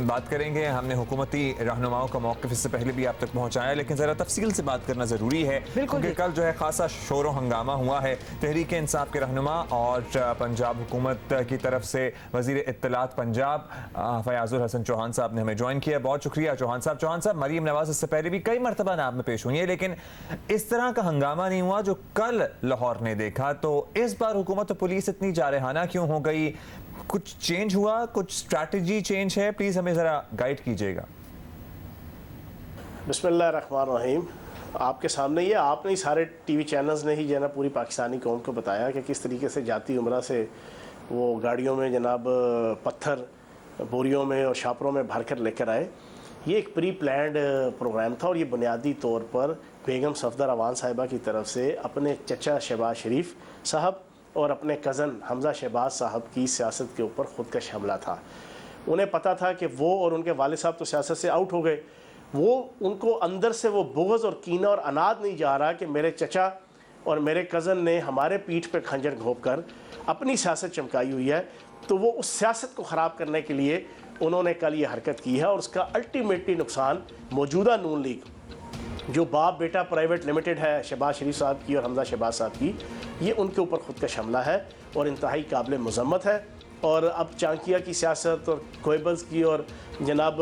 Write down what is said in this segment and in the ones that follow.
बात करेंगे। हमने हुकूमती रहनुमाओं का मौक़िफ़ इससे पहले भी आप तक पहुँचाया, लेकिन ज़रा तफसील से बात करना ज़रूरी है क्योंकि कल जो है खासा शोर व हंगामा हुआ है। तहरीक इंसाफ के रहनुमा और पंजाब हुकूमत की तरफ से वज़ीर इत्तलात पंजाब फयाजुल हसन चौहान साहब ने हमें ज्वाइन किया। बहुत शुक्रिया चौहान साहब। मरीम नवाज़ इससे पहले भी कई मरतबा नाम में पेश हुई है, लेकिन इस तरह का हंगामा नहीं हुआ जो कल लाहौर ने देखा। तो इस बार हुकूमत और पुलिस इतनी जारहाना क्यों हो गई? कुछ चेंज हुआ, कुछ स्ट्रैटेजी चेंज है? प्लीज़ हमें ज़रा गाइड कीजिएगा। बिस्मिल्लाहिर्रहमानिर्रहीम। आपके सामने ये आपने ही सारे टीवी चैनल्स ने ही जो है ना पूरी पाकिस्तानी कौम को बताया कि किस तरीके से जाती उम्रा से वो गाड़ियों में जनाब पत्थर बोरियों में और शापरों में भर कर लेकर आए। ये एक प्री प्लान्ड प्रोग्राम था और ये बुनियादी तौर पर बेगम सफदर अवान साहिबा की तरफ से अपने चचा शहबाज शरीफ साहब और अपने कज़न हमज़ा शहबाज साहब की सियासत के ऊपर ख़ुदकश हमला था। उन्हें पता था कि वो और उनके वालिद साहब तो सियासत से आउट हो गए, वो उनको अंदर से वो बुग़्ज़ और कीना और अनाद नहीं जा रहा कि मेरे चचा और मेरे कज़न ने हमारे पीठ पे खंजर घोंप कर अपनी सियासत चमकाई हुई है। तो वो उस सियासत को ख़राब करने के लिए उन्होंने कल ये हरकत की है और उसका अल्टीमेटली नुकसान मौजूदा नून लीग जो बाप बेटा प्राइवेट लिमिटेड है शहबाज शरीफ साहब की और हमज़ा शहबाज साहब की, ये उनके ऊपर ख़ुदकश हमला है और इंतहाई काबिल मज़म्मत है। और अब चांकिया की सियासत और कोयबल्स की और जनाब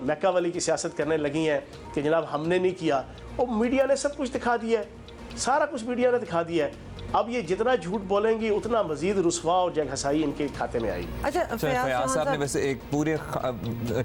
मैकावली की सियासत करने लगी हैं कि जनाब हमने नहीं किया, और मीडिया ने सब कुछ दिखा दिया है, सारा कुछ मीडिया ने दिखा दिया है। अब ये जितना झूठ बोलेंगी उतना मजीद रुसवा और जगहसाई इनके खाते में आएगी। अच्छा, फयाज साहब ने वैसे एक पूरे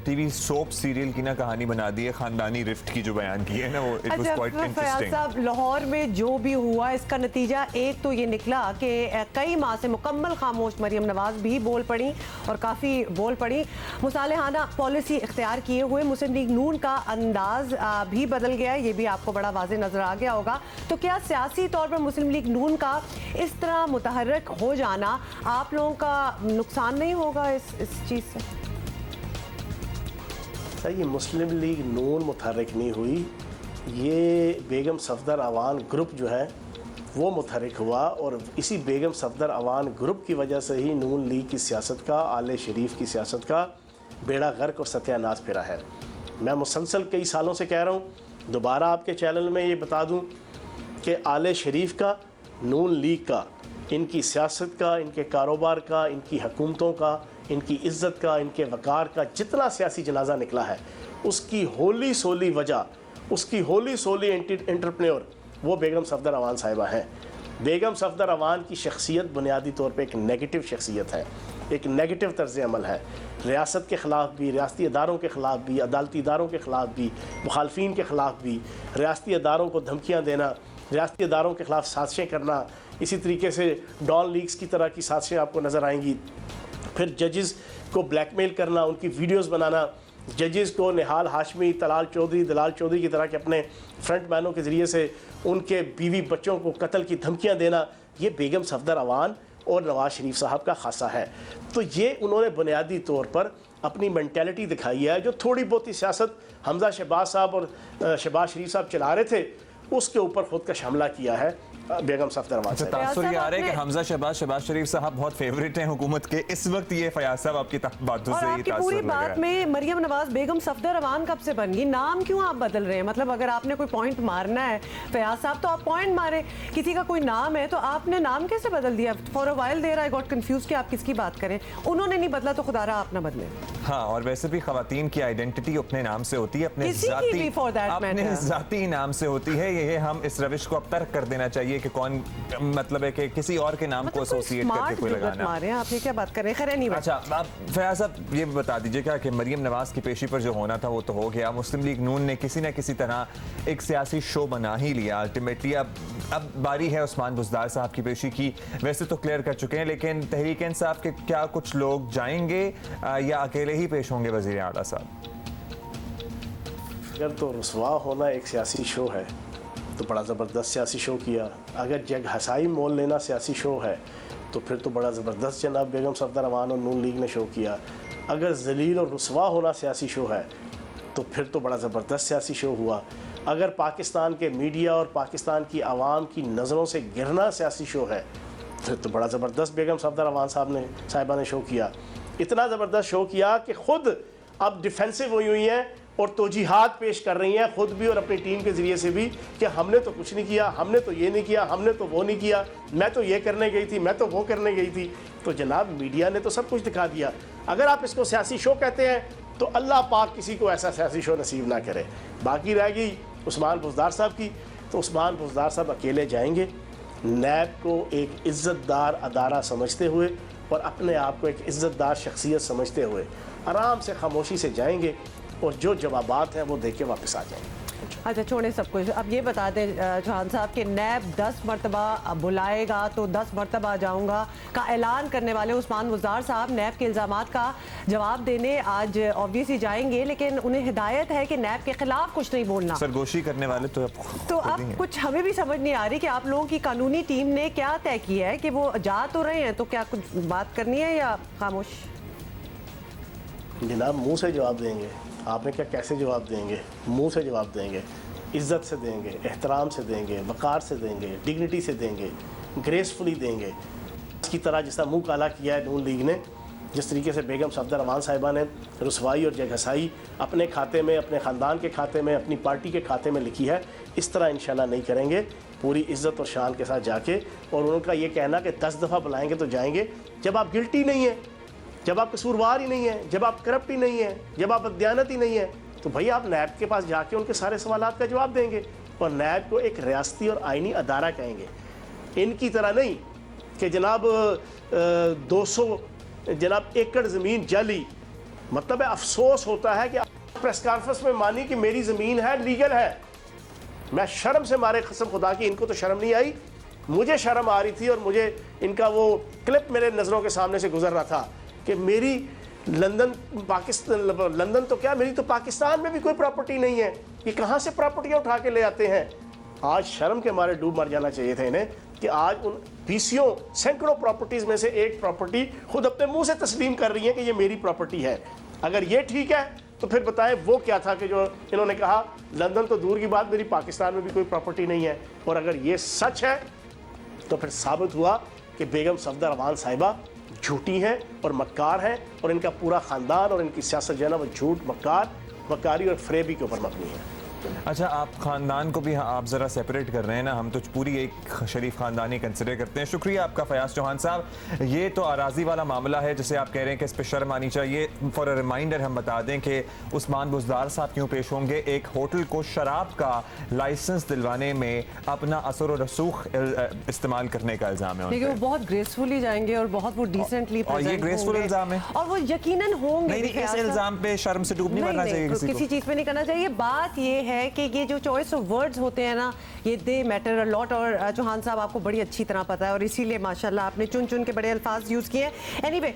टीवी सोप सीरियल की ना कहानी बना दी है, खानदानी रिफ्ट की जो बयान की है ना, वो it was quite interesting. Fayaz sahab, Lahore में जो भी हुआ इसका नतीजा एक तो ये निकला कि कई माह से मुकम्मल खामोश मरीम नवाज भी बोल पड़ी और काफ़ी बोल पड़ी। मुसालहाना पॉलिसी इख्तियार किए हुए मुस्लिम लीग नून का अंदाज भी बदल गया है, ये भी आपको बड़ा वाज़ेह नजर आ गया होगा। तो क्या सियासी तौर पर मुस्लिम लीग नून का इस तरह मुतहर्रिक हो जाना आप लोगों का नुकसान नहीं होगा इस चीज़ से? ये मुस्लिम लीग नून मुतहर्रिक नहीं हुई, ये बेगम सफदर अवान ग्रुप जो है वो मुतहर्रिक हुआ और इसी बेगम सफदर अवान ग्रुप की वजह से ही नून लीग की सियासत का, आले शरीफ की सियासत का बेड़ा गर्क और सत्यानाश फिरा है। मैं मुसलसल कई सालों से कह रहा हूँ, दोबारा आपके चैनल में ये बता दूँ कि आले शरीफ का, नून लीग का, इनकी सियासत का, इनके कारोबार का, इनकी हुकूमतों का, इनकी इज़्ज़त का, इनके वक़ार का जितना सियासी जनाजा निकला है, उसकी होली सोली वजह, उसकी होली सोली एंटरप्रेन्योर वो बेगम सफदर अवान साहिबा हैं। बेगम सफदर अवान की शख्सियत बुनियादी तौर पर एक नेगेटिव शख्सियत है, एक नेगेटिव तर्ज़ अमल है। रियासत के ख़िलाफ़ भी, रियासती अदारों के ख़िलाफ़ भी, अदालती इदारों के ख़िलाफ़ भी, मुखालफीन के ख़िलाफ़ भी, रियासती अदारों को धमकियाँ देना, रियासती अदारों के ख़िलाफ़ साजिशें करना, इसी तरीके से डॉन लीग्स की तरह की साजिशें आपको नज़र आएंगी। फिर जजेस को ब्लैकमेल करना, उनकी वीडियोस बनाना, जजेस को निहाल हाशमी, दलाल चौधरी की तरह के अपने फ्रंट मैनों के ज़रिए से उनके बीवी बच्चों को कत्ल की धमकियाँ देना, ये बेगम सफदर अवान और नवाज़ शरीफ साहब का खासा है। तो ये उन्होंने बुनियादी तौर पर अपनी मेंटेलिटी दिखाई है। जो थोड़ी बहुत ही सियासत हमज़ा शहबाज साहब और शहबाज शरीफ साहब चला रहे थे, उसके ऊपर ख़ुदकश हमला किया है बेगम सफदर अवान साहब। तासुर ये आ रहा है कि हमज़ा शहबाज शरीफ साहब बहुत फेवरेट हैं हुकूमत के इस वक्त। ये फयाज साहब आपकी बातों से आपकी पूरी बात में मरियम नवाज बेगम सफदर अवान कब से बन गई? नाम क्यों आप बदल रहे हैं? मतलब अगर आपने कोई पॉइंट मारना है फयाज साहब तो आप पॉइंट मारे, किसी का कोई नाम है तो आपने नाम कैसे बदल दिया? For a while there I got confuse कि आप किसकी बात करें। उन्होंने नहीं बदला तो खुदारा आप ना बदले। हाँ, और वैसे भी खवातीन की आइडेंटिटी अपने नाम से होती है, अपने जाती नाम से होती है। ये हम इस रविश को अब तर्क कर देना चाहिए कि कौन, मतलब है कि किसी और के नाम को एसोसिएट करके कोई लगाना। आपने क्या बात कर रहे हैं? खैर नहीं। अच्छा, आप फयाज साहब ये बता दीजिए क्या कि मरियम नवाज की पेशी पर जो होना था वो तो हो गया। मुस्लिम लीग नून ने किसी न किसी तरह एक सियासी शो बना ही लिया अल्टीमेटली। अब बारी है उस्मान बुज़दार साहब की पेशी की। वैसे तो क्लियर कर चुके हैं, लेकिन तहरीक इंसाफ के क्या कुछ लोग जाएंगे या अकेले ही पेश होंगे वज़ीर आला साहब? अगर तो रुसवा होना एक सियासी शो है तो बड़ा ज़बरदस्त सियासी शो किया। अगर जग हसाई मोल लेना सियासी शो है तो फिर तो बड़ा ज़बरदस्त जनाब बेगम सफदर अवान और नून लीग ने शो किया। अगर जलील और रुसवा होना सियासी शो है तो फिर तो बड़ा ज़बरदस्त सियासी शो हुआ। अगर पाकिस्तान के मीडिया और पाकिस्तान की आवाम की नज़रों से गिरना सियासी शो है फिर तो बड़ा ज़बरदस्त बेगम सफदर अवान साहिबा ने शो किया। इतना ज़बरदस्त शो किया कि ख़ुद अब डिफेंसिव हुई हैं और तोजीहात पेश कर रही हैं, खुद भी और अपनी टीम के ज़रिए से भी, कि हमने तो कुछ नहीं किया, हमने तो ये नहीं किया, हमने तो वो नहीं किया, मैं तो ये करने गई थी, मैं तो वो करने गई थी। तो जनाब मीडिया ने तो सब कुछ दिखा दिया। अगर आप इसको सियासी शो कहते हैं तो अल्लाह पाक किसी को ऐसा सियासी शो नसीब ना करे। बाकी रह गई उस्मान बुज़दार साहब की, तो उस्मान बुज़दार साहब अकेले जाएंगे, नैब को एक इज़्ज़तदार अदारा समझते हुए और अपने आप को एक इज़्ज़तदार शख्सियत समझते हुए आराम से खामोशी से जाएंगे और जो जवाबात हैं वो दे के वापस आ जाएंगे। अच्छा, छोड़े सब कुछ, अब ये बता दें चौहान साहब कि नैब 10 मरतबा बुलाएगा तो 10 मरतबा जाऊंगा का ऐलान करने वाले उस्मान बुज़दार साहब नैब के इल्ज़ामात का जवाब देने आज ऑब्वियसली जाएंगे, लेकिन उन्हें हिदायत है कि नैब के खिलाफ कुछ नहीं बोलना। सरगोशी करने वाले तो अब कुछ हमें भी समझ नहीं आ रही कि आप लोगों की कानूनी टीम ने क्या तय किया है कि वो जा तो रहे हैं, तो क्या कुछ बात करनी है या खामोश? जनाब मुंह से जवाब देंगे। आपने क्या कैसे जवाब देंगे? मुंह से जवाब देंगे, इज़्ज़त से देंगे, एहतराम से देंगे, वक़ार से देंगे, डिग्निटी से देंगे, ग्रेसफुली देंगे। इसकी तरह जिस तरह मुँह काला किया है नून लीग ने, जिस तरीके से बेगम सफदर अमान साहिबा ने रुसवाई और जगहसाई अपने खाते में, अपने ख़ानदान के खाते में, अपनी पार्टी के खाते में लिखी है, इस तरह इंशाल्लाह नहीं करेंगे। पूरी इज़्ज़त और शान के साथ जाके, और उनका ये कहना कि 10 दफ़ा बुलाएंगे तो जाएंगे, जब आप गिल्टी नहीं है, जब आप कसूरवार ही नहीं है, जब आप करप्ट ही नहीं है, जब आप बददियानत ही नहीं है, तो भाई आप नैब के पास जाके उनके सारे सवालात का जवाब देंगे और नैब को एक रियासती और आइनी अदारा कहेंगे। इनकी तरह नहीं कि जनाब 200 जनाब एकड़ ज़मीन जली। मतलब है अफसोस होता है कि प्रेस कॉन्फ्रेंस में मानी कि मेरी ज़मीन है, लीगल है। मैं शर्म से मारे कसम खुदा की, इनको तो शर्म नहीं आई, मुझे शर्म आ रही थी और मुझे इनका वो क्लिप मेरे नज़रों के सामने से गुजर रहा था कि मेरी लंदन तो क्या, मेरी तो पाकिस्तान में भी कोई प्रॉपर्टी नहीं है, ये कहाँ से प्रॉपर्टियाँ उठा के ले आते हैं। आज शर्म के मारे डूब मर जाना चाहिए था इन्हें कि आज उन 20 सैकड़ों प्रॉपर्टीज़ में से एक प्रॉपर्टी खुद अपने मुंह से तस्लीम कर रही है कि ये मेरी प्रॉपर्टी है। अगर ये ठीक है तो फिर बताएं वो क्या था कि जो इन्होंने कहा लंदन तो दूर की बात, मेरी पाकिस्तान में भी कोई प्रॉपर्टी नहीं है। और अगर ये सच है तो फिर साबित हुआ कि बेगम सफदर अमान साहिबा झूठी हैं और मक्कार हैं, और इनका पूरा ख़ानदान और इनकी सियासत जो है ना वो झूठ, मक्कारी और फरेबी के ऊपर मबनी है। अच्छा, आप ख़ानदान को भी आप ज़रा सेपरेट कर रहे हैं ना, हम तो पूरी एक शरीफ ख़ानदानी कंसिडर करते हैं। शुक्रिया आपका फयाज चौहान साहब। ये तो अराजी वाला मामला है जिसे आप कह रहे हैं कि इस पर शर्म आनी चाहिए। फॉर अ रिमाइंडर हम बता दें कि उस्मान बुज़दार साहब क्यों पेश होंगे, एक होटल को शराब का लाइसेंस दिलवाने में अपना असर और रसूख इस्तेमाल करने का इल्ज़ाम है। लेकिन वो बहुत ग्रेसफुली जाएंगे और बहुत वो डिसेंटली, और ये ग्रेसफुल इल्ज़ाम है और वो यकीनन होंगे। नहीं, इस इल्ज़ाम पे शर्म से डूब नहीं मरना चाहिए किसी चीज़ पे नहीं करना चाहिए। बात ये है कि ये जो चॉइस ऑफ वर्ड्स होते हैं ना, ये दे मैटर अ लॉट, और चौहान साहब आपको बड़ी अच्छी तरह पता है और इसीलिए माशाल्लाह आपने चुन चुन के बड़े अल्फाज यूज़ किए। एनीवे